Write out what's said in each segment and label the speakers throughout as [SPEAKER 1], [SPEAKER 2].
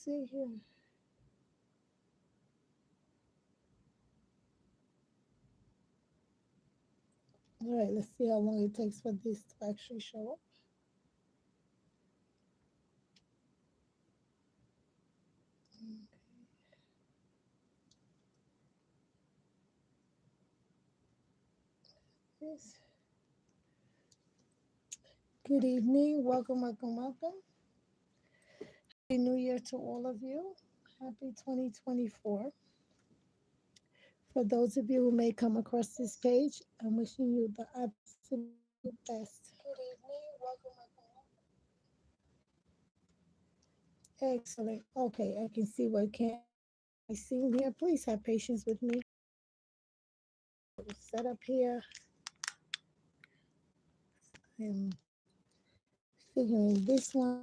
[SPEAKER 1] See here. All right, let's see how long it takes for this to actually show up. Yes. Good evening. Welcome, welcome, welcome. Happy New Year to all of you. Happy 2024. For those of you who may come across this page, I'm wishing you the absolute best. Good evening. Welcome, welcome. Excellent. Okay, I can see what can't be seen here. Please have patience with me. Set up here. I'm figuring this one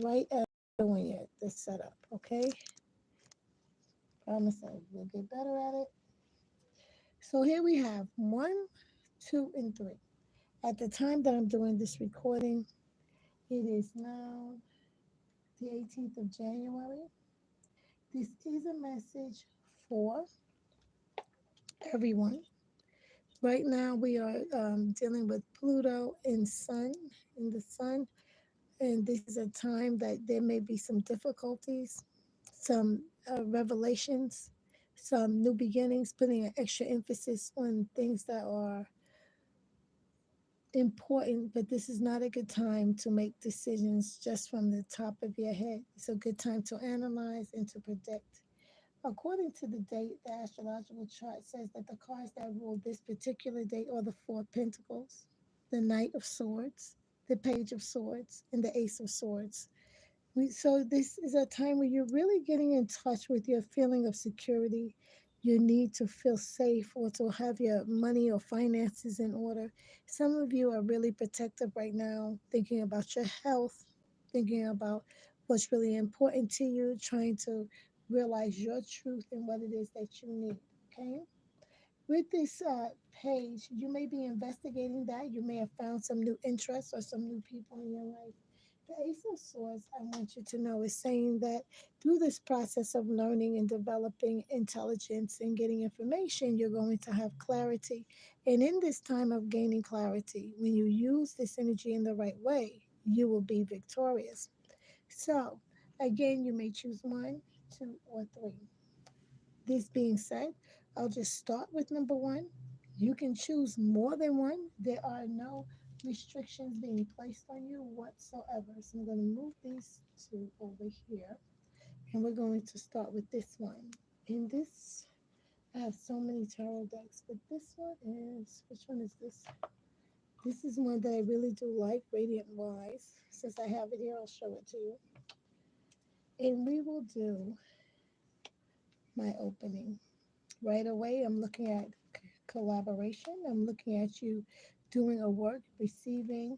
[SPEAKER 1] right as I'm doing it, the setup. Okay. Promise I will get better at it. So here we have 1, 2, and 3. At the time that I'm doing this recording, it is now the 18th of January. This is a message for everyone. Right now, we are dealing with Pluto and Sun in the Sun, and this is a time that there may be some difficulties, some revelations, some new beginnings, putting an extra emphasis on things that are important, but this is not a good time to make decisions just from the top of your head. It's a good time to analyze and to predict. According to the date, the astrological chart says that the cards that rule this particular date are the Four of Pentacles, the Knight of Swords, the Page of Swords, and the Ace of Swords. So this is a time where you're really getting in touch with your feeling of security, your need to feel safe or to have your money or finances in order. Some of you are really protective right now, thinking about your health, thinking about what's really important to you, trying to realize your truth and what it is that you need. Okay? With this page, you may be investigating that. You may have found some new interests or some new people in your life. The Ace of Swords, I want you to know, is saying that through this process of learning and developing intelligence and getting information, you're going to have clarity. And in this time of gaining clarity, when you use this energy in the right way, you will be victorious. So, again, you may choose 1, 2, or 3. This being said, I'll just start with number 1. You can choose more than one. There are no restrictions being placed on you whatsoever. So I'm going to move these two over here. And we're going to start with this one. And this, I have so many tarot decks, but this one is, which one is this? This is one that I really do like, Radiant Wise. Since I have it here, I'll show it to you. And we will do my opening. Right away, I'm looking at collaboration. I'm looking at you doing a work, receiving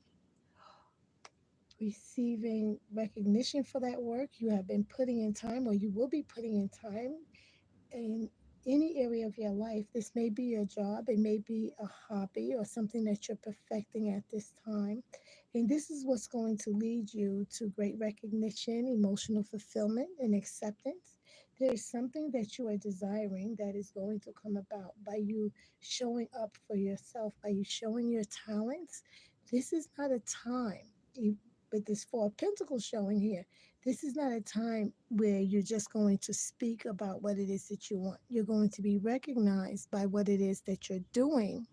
[SPEAKER 1] recognition for that work. You have been putting in time, or you will be putting in time in any area of your life. This may be your job, it may be a hobby or something that you're perfecting at this time. And this is what's going to lead you to great recognition, emotional fulfillment, and acceptance. There is something that you are desiring that is going to come about by you showing up for yourself, by you showing your talents. This is not a time, with this Four of Pentacles showing here, this is not a time where you're just going to speak about what it is that you want. You're going to be recognized by what it is that you're doing.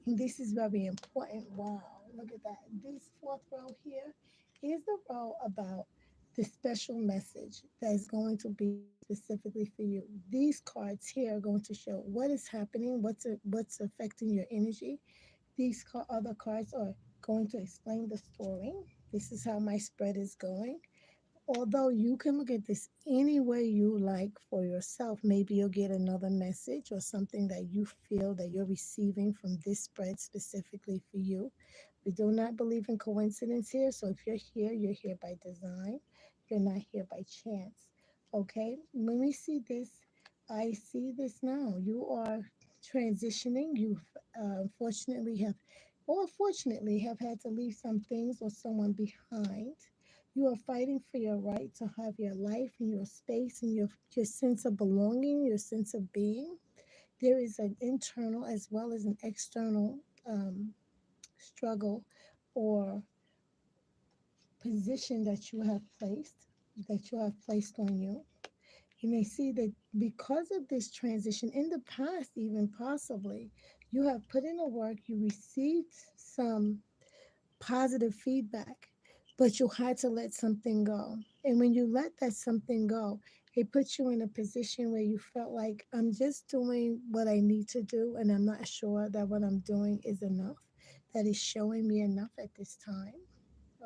[SPEAKER 1] And this is very important. Wow, look at that. This fourth row here is the row about the special message that is going to be specifically for you. These cards here are going to show what is happening, what's affecting your energy. These other cards are going to explain the story. This is how my spread is going. Although you can look at this any way you like for yourself, maybe you'll get another message or something that you feel that you're receiving from this spread specifically for you. We do not believe in coincidence here. So if you're here by design. You're not here by chance. Okay? When we see this, I see this now. You are transitioning. You unfortunately have, or fortunately, have had to leave some things or someone behind. You are fighting for your right to have your life and your space and your sense of belonging, your sense of being. There is an internal as well as an external struggle or position that you have placed on you. You may see that because of this transition in the past, even possibly, you have put in the work, you received some positive feedback, but you had to let something go. And when you let that something go, it puts you in a position where you felt like, I'm just doing what I need to do, and I'm not sure that what I'm doing is enough, that is showing me enough at this time.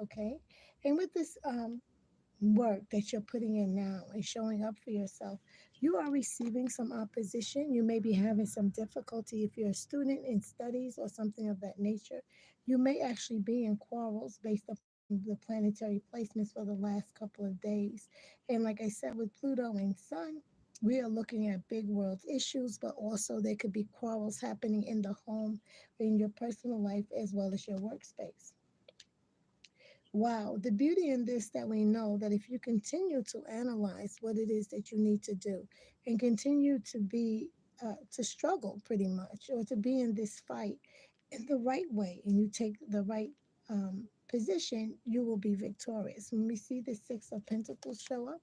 [SPEAKER 1] Okay. And with this work that you're putting in now and showing up for yourself, you are receiving some opposition. You may be having some difficulty if you're a student in studies or something of that nature. You may actually be in quarrels based upon the planetary placements for the last couple of days. And like I said, with Pluto and Sun, we are looking at big world issues, but also there could be quarrels happening in the home, in your personal life, as well as your workspace. Wow, the beauty in this that we know that if you continue to analyze what it is that you need to do and continue to struggle pretty much or to be in this fight in the right way and you take the right position, you will be victorious. When we see the Six of Pentacles show up,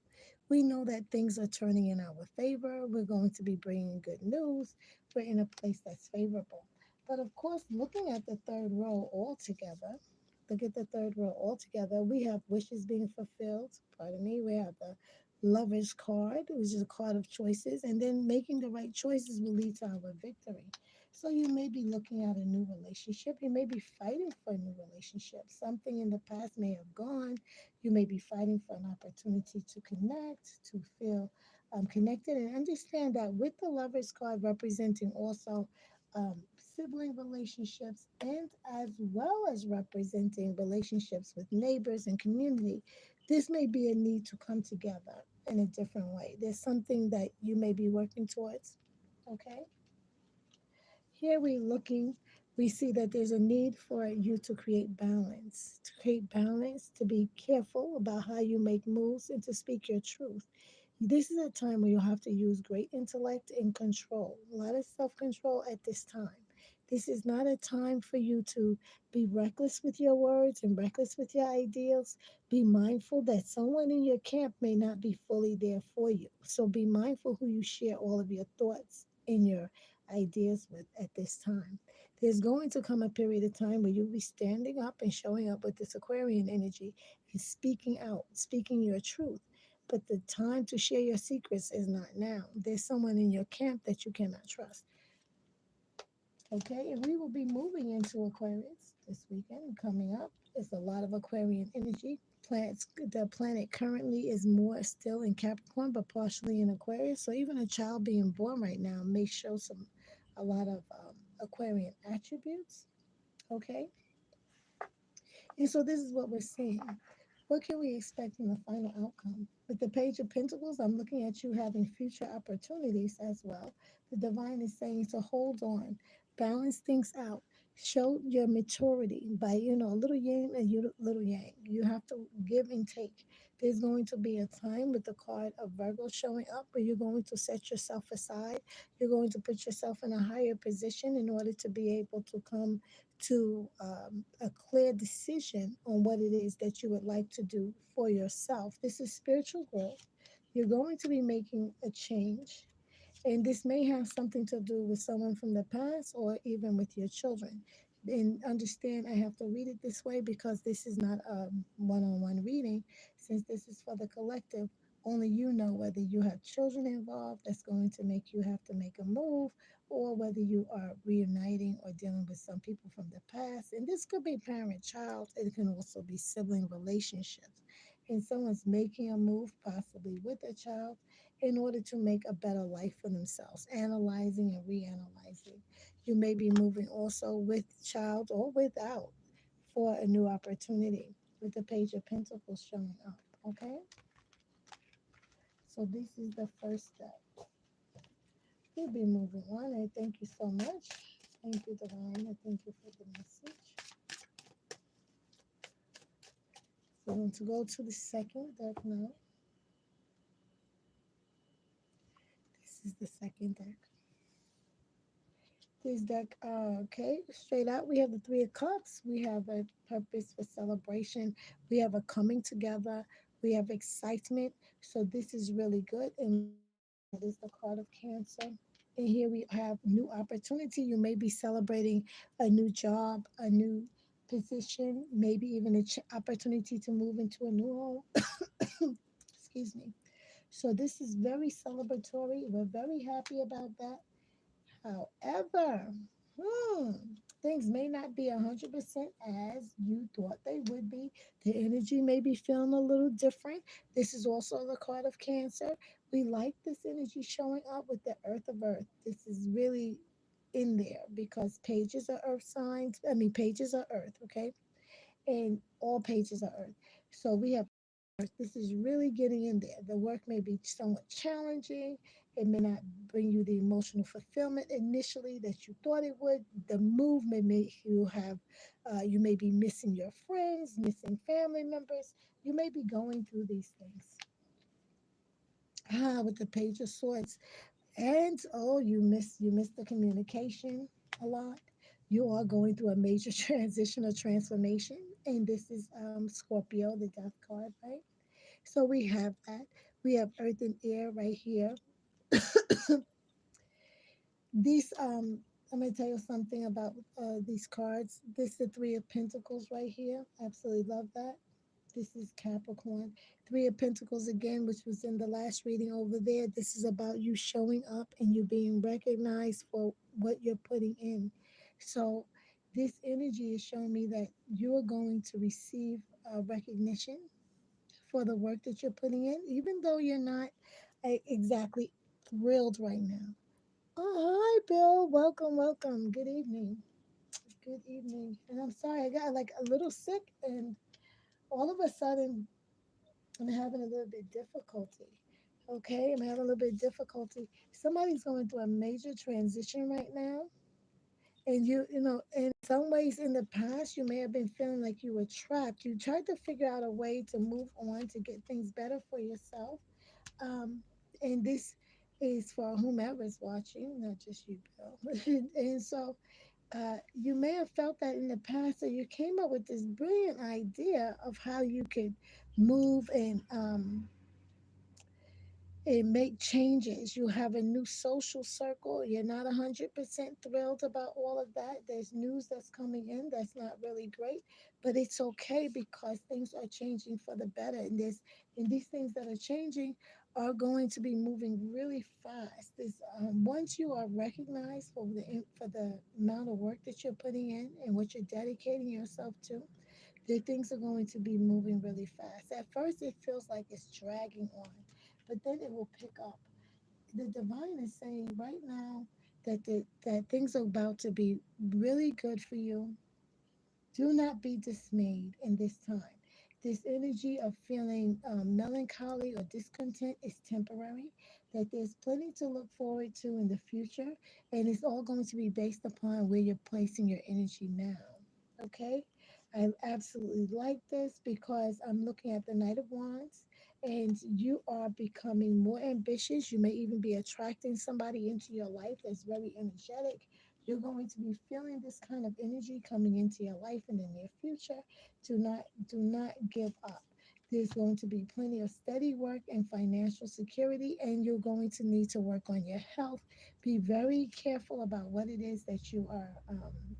[SPEAKER 1] we know that things are turning in our favor. We're going to be bringing good news. We're in a place that's favorable. But of course, looking at the third row altogether, look at the third row altogether. We have wishes being fulfilled. Pardon me. We have the Lover's card, which is a card of choices, and then making the right choices will lead to our victory. So you may be looking at a new relationship. You may be fighting for a new relationship. Something in the past may have gone. You may be fighting for an opportunity to connect, to feel connected, and understand that with the Lover's card representing also sibling relationships and as well as representing relationships with neighbors and community, this may be a need to come together in a different way. There's something that you may be working towards. Okay. Here we're looking, we see that there's a need for you to create balance, to be careful about how you make moves, and to speak your truth. This is a time where you have to use great intellect and control, a lot of self control at this time. This is not a time for you to be reckless with your words and reckless with your ideals. Be mindful that someone in your camp may not be fully there for you. So be mindful who you share all of your thoughts and your ideas with at this time. There's going to come a period of time where you'll be standing up and showing up with this Aquarian energy and speaking out, speaking your truth. But the time to share your secrets is not now. There's someone in your camp that you cannot trust. Okay, and we will be moving into Aquarius this weekend. Coming up is a lot of Aquarian energy. The planet currently is more still in Capricorn, but partially in Aquarius. So even a child being born right now may show a lot of Aquarian attributes. Okay, and so this is what we're seeing. What can we expect in the final outcome? With the Page of Pentacles, I'm looking at you having future opportunities as well. The divine is saying to hold on, balance things out, show your maturity by, a little yin and little yang. You have to give and take. There's going to be a time with the card of Virgo showing up where you're going to set yourself aside. You're going to put yourself in a higher position in order to be able to come to a clear decision on what it is that you would like to do for yourself. This is spiritual growth. You're going to be making a change, and this may have something to do with someone from the past or even with your children. And understand, I have to read it this way because this is not a one on one reading. Since this is for the collective, only you know whether you have children involved that's going to make you have to make a move, or whether you are reuniting or dealing with some people from the past. And this could be parent child, it can also be sibling relationships. And someone's making a move, possibly with a child, in order to make a better life for themselves, analyzing and reanalyzing. You may be moving also with child or without for a new opportunity with the Page of Pentacles showing up. Okay? So this is the first step. We'll be moving on. I thank you so much. Thank you, Divine. I thank you for the message. We're going to go to the second deck now. This is the second deck. This deck, okay, straight out, we have the Three of Cups. We have a purpose for celebration. We have a coming together. We have excitement. So this is really good. And that is the card of Cancer. And here we have new opportunity. You may be celebrating a new job, a new position, maybe even an opportunity to move into a new home. Excuse me. So this is very celebratory. We're very happy about that. However, hmm, things may not be 100% as you thought they would be. The energy may be feeling a little different. This is also the card of Cancer. We like this energy showing up with the Earth of Earth. This is really in there because pages are earth signs. I mean, pages are earth, okay? And all pages are earth. So we have this is really getting in there. The work may be somewhat challenging. It may not bring you the emotional fulfillment initially that you thought it would. The move may make you have, you may be missing your friends, missing family members. You may be going through these things. With the Page of Swords, and oh, you miss the communication a lot. You are going through a major transition or transformation, and this is Scorpio, the death card, right? So we have that. We have earth and air right here. These I'm gonna tell you something about these cards. This is the Three of Pentacles right here. Absolutely love that. This is Capricorn. Three of Pentacles again, which was in the last reading over there. This is about you showing up and you being recognized for what you're putting in. So this energy is showing me that you're going to receive recognition for the work that you're putting in, even though you're not exactly thrilled right now. Oh, hi, Bill. Welcome, welcome. Good evening. Good evening. And I'm sorry, I got like a little sick, and all of a sudden, I'm having a little bit difficulty. Okay, I'm having a little bit difficulty. Somebody's going through a major transition right now, and in some ways in the past, you may have been feeling like you were trapped. You tried to figure out a way to move on to get things better for yourself. Um, and this is for whomever is watching, not just you, Bill. And so you may have felt that in the past, so you came up with this brilliant idea of how you could move and make changes. You have a new social circle. You're not 100% thrilled about all of that. There's news that's coming in that's not really great, but it's okay because things are changing for the better. And these things that are changing are going to be moving really fast. Once you are recognized for the amount of work that you're putting in and what you're dedicating yourself to, the things are going to be moving really fast. At first, it feels like it's dragging on, but then it will pick up. The divine is saying right now that things are about to be really good for you. Do not be dismayed in this time. This energy of feeling melancholy or discontent is temporary, that there's plenty to look forward to in the future, and it's all going to be based upon where you're placing your energy now. Okay? I absolutely like this because I'm looking at the Knight of Wands, and you are becoming more ambitious. You may even be attracting somebody into your life that's very energetic. You're going to be feeling this kind of energy coming into your life in the near future. Do not give up. There's going to be plenty of steady work and financial security, and you're going to need to work on your health. Be very careful about what it is that you are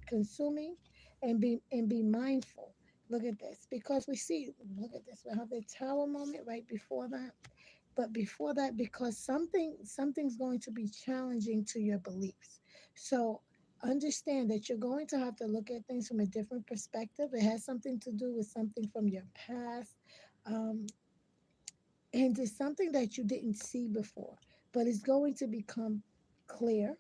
[SPEAKER 1] consuming, and be mindful. Look at this, because we see. Look at this. We have the Tower moment right before that, but before that, because something's going to be challenging to your beliefs. So understand that you're going to have to look at things from a different perspective. It has something to do with something from your past, um, and it's something that you didn't see before, but it's going to become clear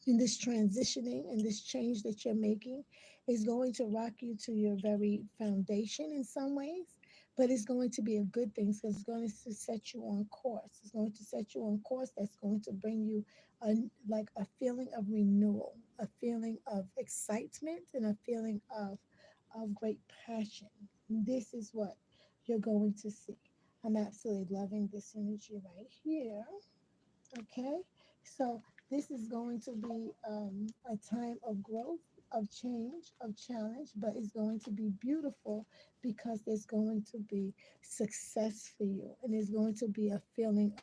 [SPEAKER 1] in this transitioning and this change that you're making. Is going to rock you to your very foundation in some ways, but it's going to be a good thing because it's going to set you on course. It's going to set you on course that's going to bring you like a feeling of renewal, a feeling of excitement, and a feeling of great passion. This is what you're going to see. I'm absolutely loving this energy right here. Okay, so this is going to be a time of growth, of change, of challenge, but it's going to be beautiful because there's going to be success for you, and there's going to be a feeling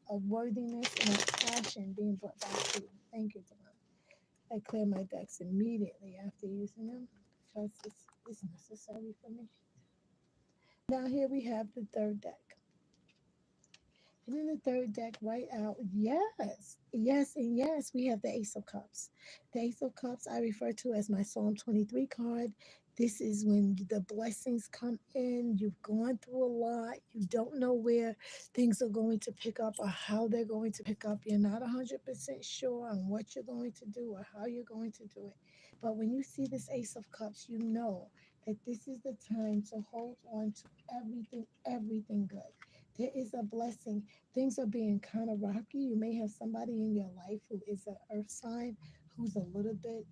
[SPEAKER 1] of worthiness and of passion being brought back to you. Thank you, Devon. I clear my decks immediately after using them because it's necessary for me. Now here we have the third deck. And then the third deck right out, yes, yes, and yes, we have the Ace of Cups. The Ace of Cups I refer to as my Psalm 23 card. This is when the blessings come in. You've gone through a lot. You don't know where things are going to pick up or how they're going to pick up. You're not 100% sure on what you're going to do or how you're going to do it. But when you see this Ace of Cups, you know that this is the time to hold on to everything good. There is a blessing. Things are being kind of rocky. You may have somebody in your life who is an earth sign who's a little bit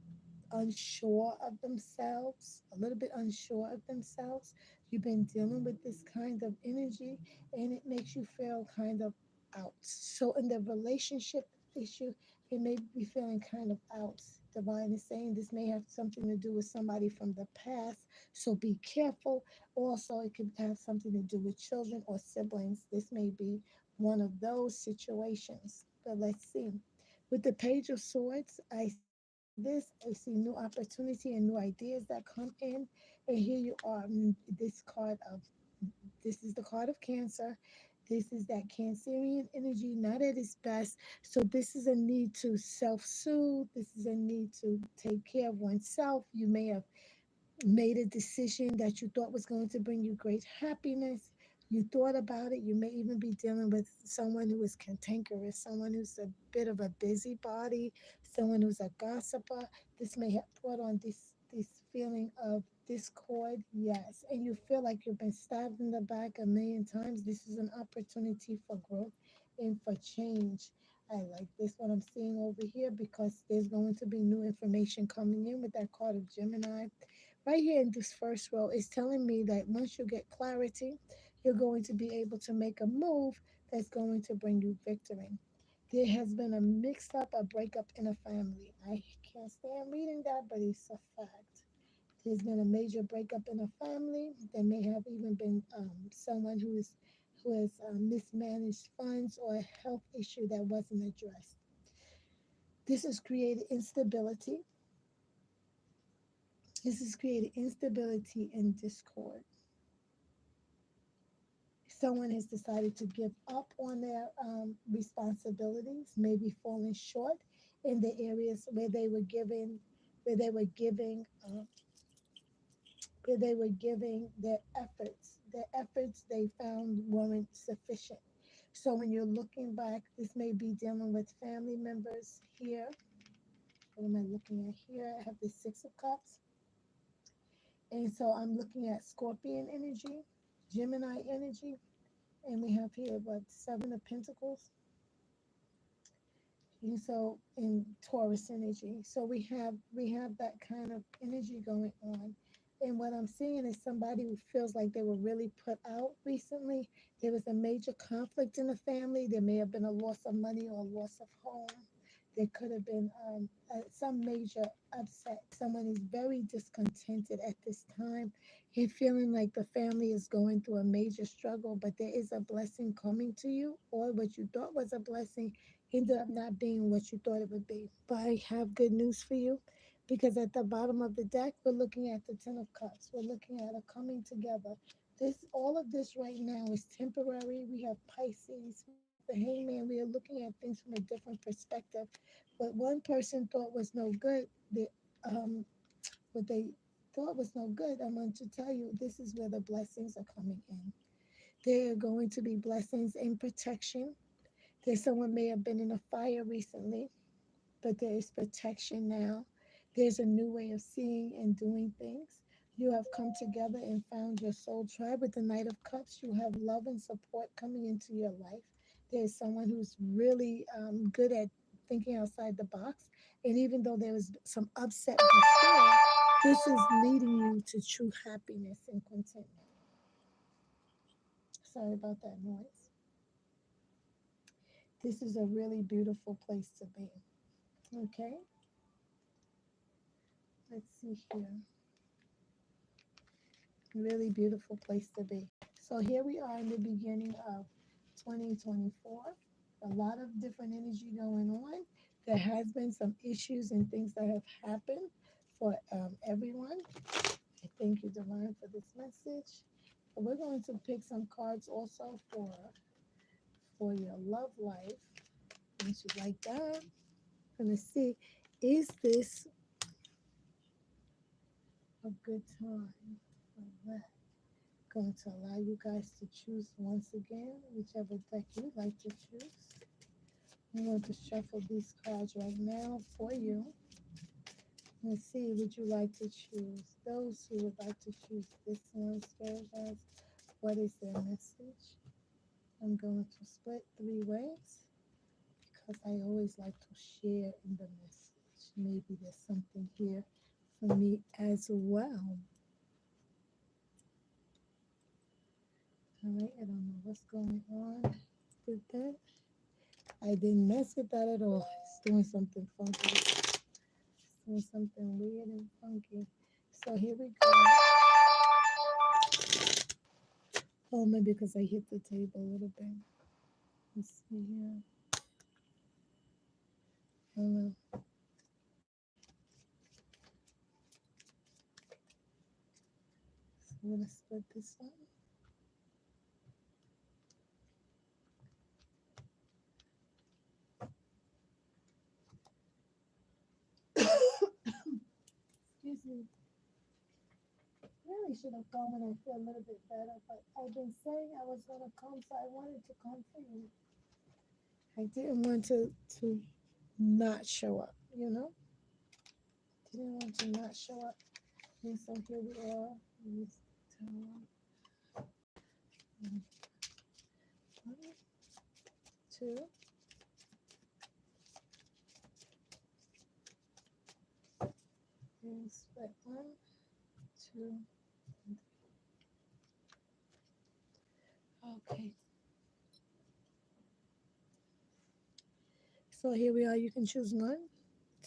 [SPEAKER 1] unsure of themselves, a little bit unsure of themselves. You've been dealing with this kind of energy and it makes you feel kind of out. So, in the relationship issue, it may be feeling kind of out. Divine is saying this may have something to do with somebody from the past, so be careful. Also, it could have something to do with children or siblings. This may be one of those situations. But let's see. With the Page of Swords, I see this. I see new opportunity and new ideas that come in. And here you are. This card of this is the card of Cancer. This is that Cancerian energy, not at its best. So this is a need to self-soothe. This is a need to take care of oneself. You may have made a decision that you thought was going to bring you great happiness. You thought about it. You may even be dealing with someone who is cantankerous, someone who's a bit of a busybody, someone who's a gossiper. This may have brought on this feeling of discord, yes, and you feel like you've been stabbed in the back a million times. This is an opportunity for growth and for change. I like this what I'm seeing over here because there's going to be new information coming in with that card of Gemini. Right here in this first row is telling me that once you get clarity, you're going to be able to make a move that's going to bring you victory. There has been a mix up, a breakup in a family. I can't stand reading that, but it's a fact. There's been a major breakup in a family. There may have even been someone who has mismanaged funds or a health issue that wasn't addressed. This has created instability. This has created instability and discord. Someone has decided to give up on their responsibilities, maybe falling short in the areas where they were giving, where they were giving their efforts. Their efforts they found weren't sufficient. So when you're looking back, this may be dealing with family members here. What am I looking at here? I have the Six of Cups. And so I'm looking at Scorpion energy, Gemini energy, and we have here what Seven of Pentacles, and so in Taurus energy. So we have that kind of energy going on. And what I'm seeing is somebody who feels like they were really put out recently. There was a major conflict in the family. There may have been a loss of money or a loss of home. There could have been some major upset. Someone is very discontented at this time and feeling like the family is going through a major struggle, but there is a blessing coming to you, or what you thought was a blessing ended up not being what you thought it would be. But I have good news for you because at the bottom of the deck, we're looking at the Ten of Cups. We're looking at a coming together. All of this right now is temporary. We have Pisces, we have the Hangman. We are looking at things from a different perspective. What one person thought was no good, what they thought was no good, I'm going to tell you this is where the blessings are coming in. There are going to be blessings in protection. There's someone may have been in a fire recently, but there is protection now. There's a new way of seeing and doing things. You have come together and found your soul tribe with the Knight of Cups. You have love and support coming into your life. There's someone who's really good at thinking outside the box. And even though there was some upset before, This is leading you to true happiness and contentment. Sorry about that noise. This is a really beautiful place to be. Okay, let's see here. Really beautiful place to be. So here we are in the beginning of 2024. A lot of different energy going on. There has been some issues and things that have happened for everyone. I thank you, Divine, for this message. But we're going to pick some cards also for your love life. Once you like that, I'm gonna see, is this a good time for that? Going to allow you guys to choose once again, whichever deck you'd like to choose. I'm going to shuffle these cards right now for you. Let's see, would you like to choose? Those who would like to choose this one, Spirit guys, what is their message? I'm going to split three ways because I always like to share in the message. Maybe there's something here for me as well. All right, I don't know what's going on with that. I didn't mess with that at all. It's doing something funky. It's doing something weird and funky. So here we go. Oh, maybe because I hit the table a little bit. Let's see here. I don't know. So I'm gonna split this one. Excuse me. Really should have come when I feel a little bit better, but I've been saying I was gonna come, so I wanted to come for you. I didn't want to not show up, you know? Didn't want to not show up. And so here we are. This time. One, two, and split one, two. Okay. So here we are. You can choose one,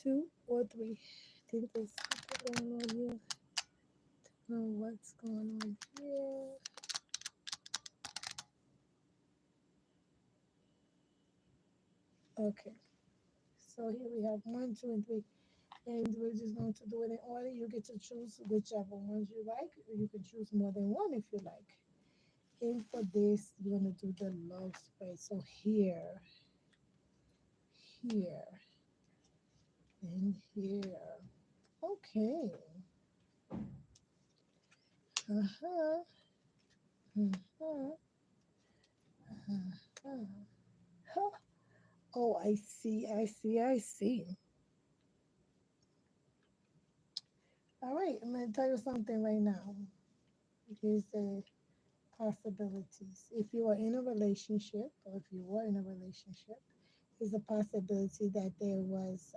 [SPEAKER 1] two, or three. I think there's something going on here. Know what's going on here. Okay. So here we have one, two, and three. And we're just going to do it in order. You get to choose whichever ones you like. Or you can choose more than one if you like. And for this, you're going to do the love spray. So here, here, and here. Okay. Uh-huh. Uh-huh. Uh-huh. Huh. Oh, I see, I see, I see. All right, I'm going to tell you something right now. Here's the possibilities. If you are in a relationship, or if you were in a relationship, there's a possibility that there was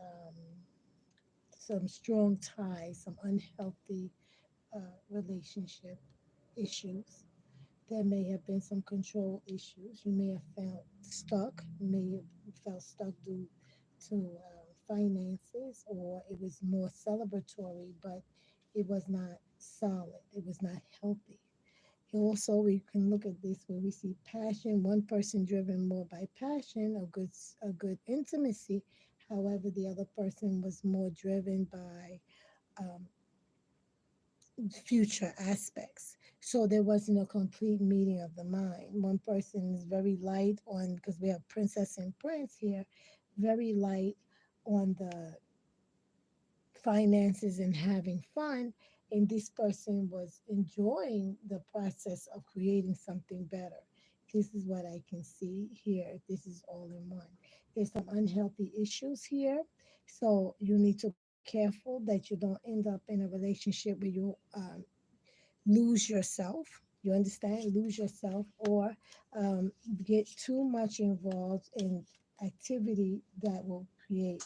[SPEAKER 1] some strong ties, some unhealthy relationship issues. There may have been some control issues. You may have felt stuck, may have felt stuck due to finances, or it was more celebratory, but it was not solid. It was not healthy. Also, we can look at this where we see passion, one person driven more by passion, a good intimacy. However, the other person was more driven by um, future aspects. So there wasn't a complete meeting of the mind. One person is very light on, because we have princess and prince here, very light on the finances and having fun. And this person was enjoying the process of creating something better. This is what I can see here. This is all in one. There's some unhealthy issues here. So you need to be careful that you don't end up in a relationship where you lose yourself. You understand? Lose yourself, or get too much involved in activity that will create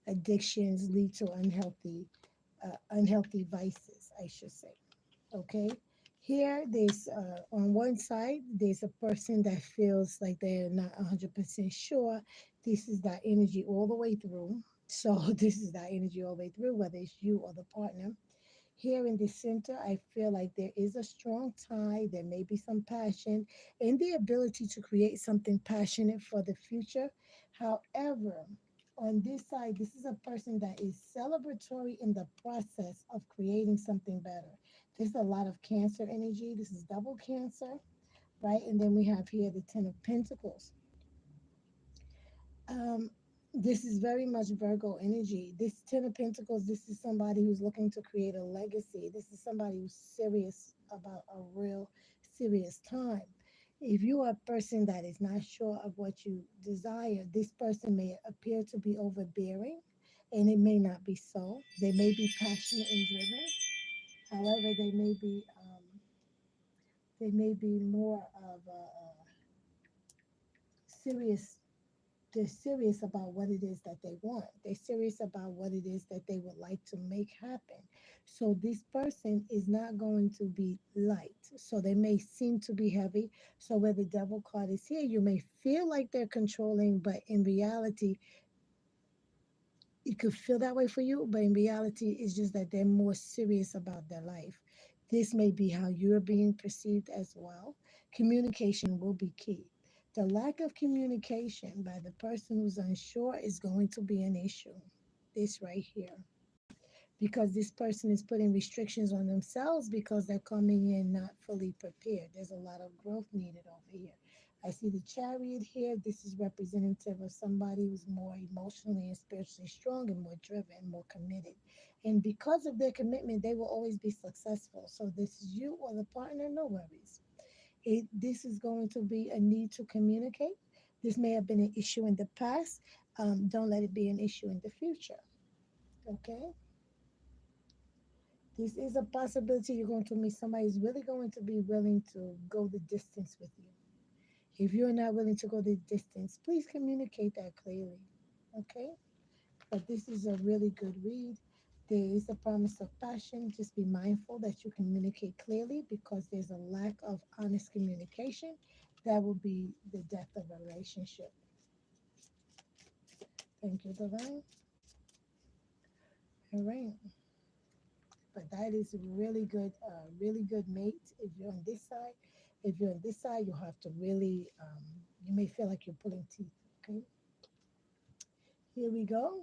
[SPEAKER 1] addictions, lead to unhealthy unhealthy vices, I should say. Okay. Here, there's on one side, there's a person that feels like they're not 100% sure. This is that energy all the way through. So, this is that energy all the way through, whether it's you or the partner. Here in the center, I feel like there is a strong tie. There may be some passion and the ability to create something passionate for the future. However, on this side, this is a person that is celebratory in the process of creating something better. There's a lot of Cancer energy. This is double Cancer, right? And then we have here the Ten of Pentacles. Um, this is very much Virgo energy. This Ten of Pentacles, this is somebody who's looking to create a legacy. This is somebody who's serious about a real serious time. If you are a person that is not sure of what you desire, this person may appear to be overbearing, and it may not be so. They may be passionate and driven. However, they may be more of a serious. They're serious about what it is that they want. They're serious about what it is that they would like to make happen. So this person is not going to be light. So they may seem to be heavy. So where the devil card is here, you may feel like they're controlling, but in reality, it could feel that way for you, but in reality, it's just that they're more serious about their life. This may be how you're being perceived as well. Communication will be key. The lack of communication by the person who's unsure is going to be an issue. This right here, because this person is putting restrictions on themselves because they're coming in not fully prepared. There's a lot of growth needed over here. I see the chariot here. This is representative of somebody who's more emotionally and spiritually strong and more driven, more committed. And because of their commitment, they will always be successful. So this is you or the partner, no worries. This is going to be a need to communicate. This may have been an issue in the past. Don't let it be an issue in the future. Okay? This is a possibility you're going to meet somebody who's really going to be willing to go the distance with you. If you're not willing to go the distance, please communicate that clearly. Okay? But this is a really good read. There is a promise of passion. Just be mindful that you communicate clearly because there's a lack of honest communication. That will be the death of a relationship. Thank you, Divine. All right. But that is really good mate. If you're on this side, if you're on this side, you have to really, you may feel like you're pulling teeth. Okay, here we go.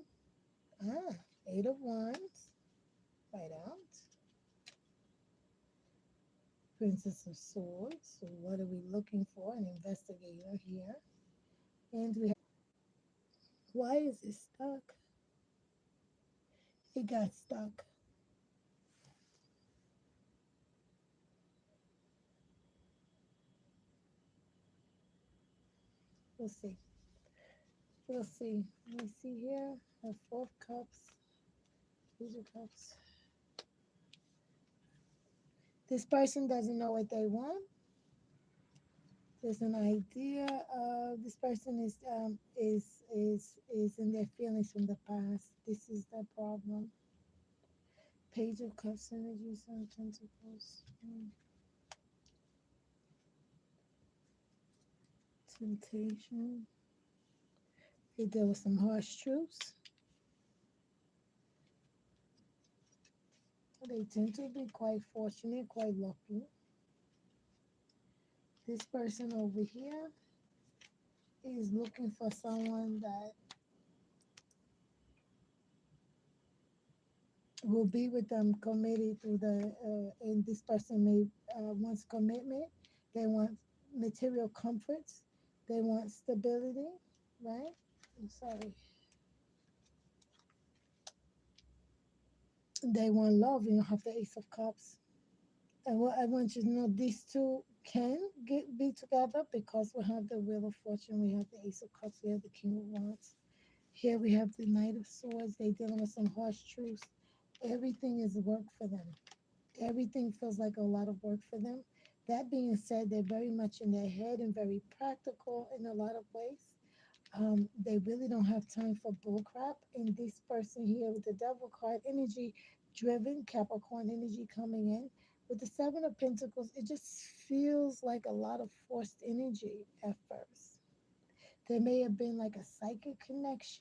[SPEAKER 1] Ah, Eight of Wands, right out. Princess of Swords. So what are we looking for? An investigator here. And we have, why is it stuck? It got stuck. We'll see. We'll see. Let me see here. The Four of Cups. These are cups. This person doesn't know what they want. There's an idea of this person is in their feelings from the past. This is the problem. Page of Cups energy, Sun of Pentacles, temptation. They deal with some harsh truths. They tend to be quite fortunate, quite lucky. This person over here is looking for someone that will be with them committed through and this person may wants commitment. They want material comforts. They want stability, right? I'm sorry. They want love, and you have the Ace of Cups. And what I want you to know, these two can be together because we have the Wheel of Fortune, we have the Ace of Cups, we have the King of Wands. Here we have the Knight of Swords. They dealing with some harsh truths. Everything is work for them. Everything feels like a lot of work for them. That being said, they're very much in their head and very practical in a lot of ways. They really don't have time for bullcrap. And this person here with the devil card energy, driven Capricorn energy coming in. With the Seven of Pentacles, it just feels like a lot of forced energy at first. There may have been like a psychic connection